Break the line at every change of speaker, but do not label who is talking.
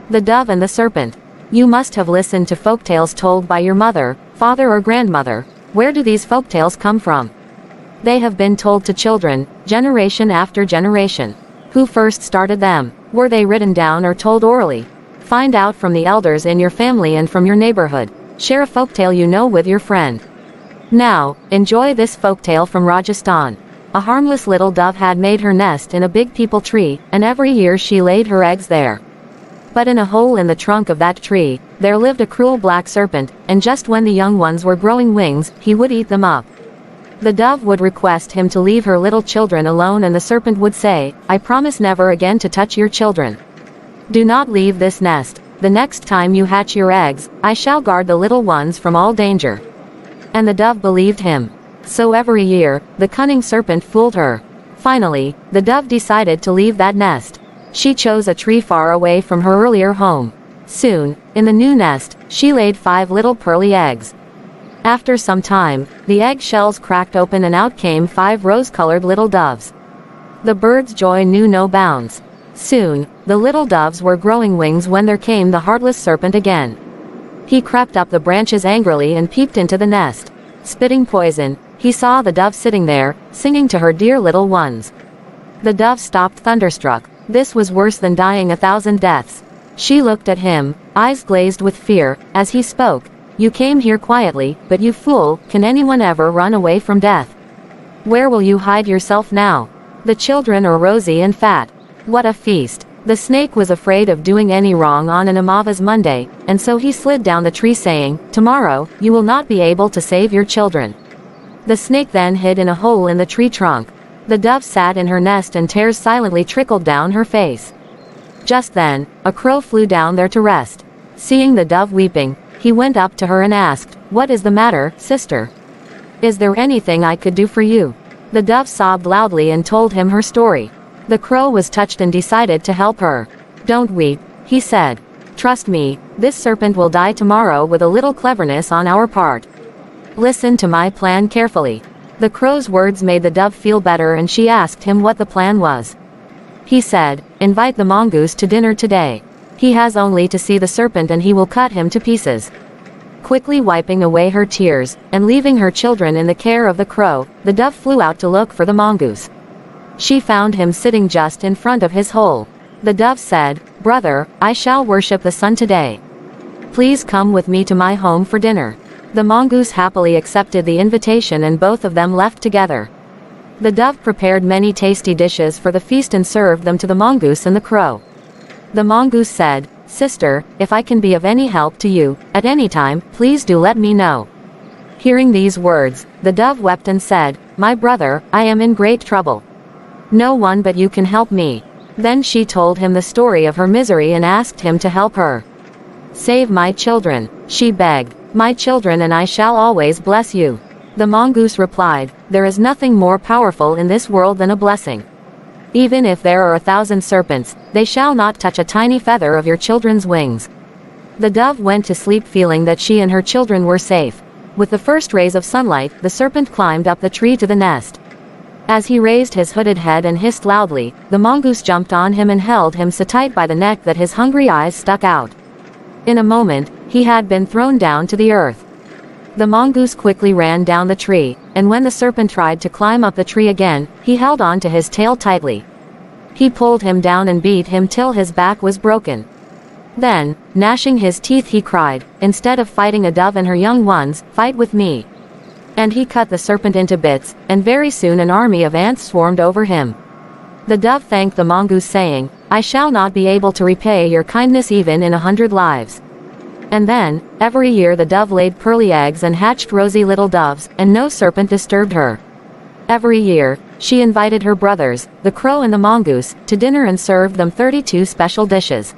The Dove and the Serpent. You must have listened to folktales told by your mother, father or grandmother. Where do these folktales come from? They have been told to children, generation after generation. Who first started them? Were they written down or told orally? Find out from the elders in your family and from your neighborhood. Share a folktale you know with your friend. Now, enjoy this folktale from Rajasthan. A harmless little dove had made her nest in a big peepal tree, and every year she laid her eggs there. But in a hole in the trunk of that tree, there lived a cruel black serpent, and just when the young ones were growing wings, he would eat them up. The dove would request him to leave her little children alone, and the serpent would say, "I promise never again to touch your children. Do not leave this nest. The next time you hatch your eggs, I shall guard the little ones from all danger." And the dove believed him. So every year, the cunning serpent fooled her. Finally, the dove decided to leave that nest. She chose a tree far away from her earlier home. Soon, in the new nest, she laid 5 little pearly eggs. After some time, the egg shells cracked open and out came 5 rose-colored little doves. The bird's joy knew no bounds. Soon, the little doves were growing wings when there came the heartless serpent again. He crept up the branches angrily and peeped into the nest. Spitting poison, he saw the dove sitting there, singing to her dear little ones. The dove stopped thunderstruck. This was worse than dying 1,000 deaths. She looked at him, eyes glazed with fear, as he spoke. "You came here quietly, but you fool, can anyone ever run away from death? Where will you hide yourself now? The children are rosy and fat. What a feast." The snake was afraid of doing any wrong on an Amavas Monday, and so he slid down the tree saying, "Tomorrow, you will not be able to save your children." The snake then hid in a hole in the tree trunk. The dove sat in her nest and tears silently trickled down her face. Just then, a crow flew down there to rest. Seeing the dove weeping, he went up to her and asked, "What is the matter, sister? Is there anything I could do for you?" The dove sobbed loudly and told him her story. The crow was touched and decided to help her. "Don't weep," he said. "Trust me, this serpent will die tomorrow with a little cleverness on our part. Listen to my plan carefully." The crow's words made the dove feel better and she asked him what the plan was. He said, "Invite the mongoose to dinner today. He has only to see the serpent and he will cut him to pieces." Quickly wiping away her tears, and leaving her children in the care of the crow, the dove flew out to look for the mongoose. She found him sitting just in front of his hole. The dove said, "Brother, I shall worship the sun today. Please come with me to my home for dinner." The mongoose happily accepted the invitation and both of them left together. The dove prepared many tasty dishes for the feast and served them to the mongoose and the crow. The mongoose said, "Sister, if I can be of any help to you, at any time, please do let me know." Hearing these words, the dove wept and said, "My brother, I am in great trouble. No one but you can help me." Then she told him the story of her misery and asked him to help her. "Save my children," she begged. "My children and I shall always bless you." The mongoose replied, "There is nothing more powerful in this world than a blessing. Even if there are 1,000 serpents, they shall not touch a tiny feather of your children's wings." The dove went to sleep feeling that she and her children were safe. With the first rays of sunlight, the serpent climbed up the tree to the nest. As he raised his hooded head and hissed loudly, the mongoose jumped on him and held him so tight by the neck that his hungry eyes stuck out. In a moment, he had been thrown down to the earth. The mongoose quickly ran down the tree, and when the serpent tried to climb up the tree again, he held on to his tail tightly. He pulled him down and beat him till his back was broken. Then, gnashing his teeth, he cried, "Instead of fighting a dove and her young ones, fight with me." And he cut the serpent into bits, and very soon an army of ants swarmed over him. The dove thanked the mongoose saying, "I shall not be able to repay your kindness even in 100 lives." And then, every year the dove laid pearly eggs and hatched rosy little doves, and no serpent disturbed her. Every year, she invited her brothers, the crow and the mongoose, to dinner and served them 32 special dishes.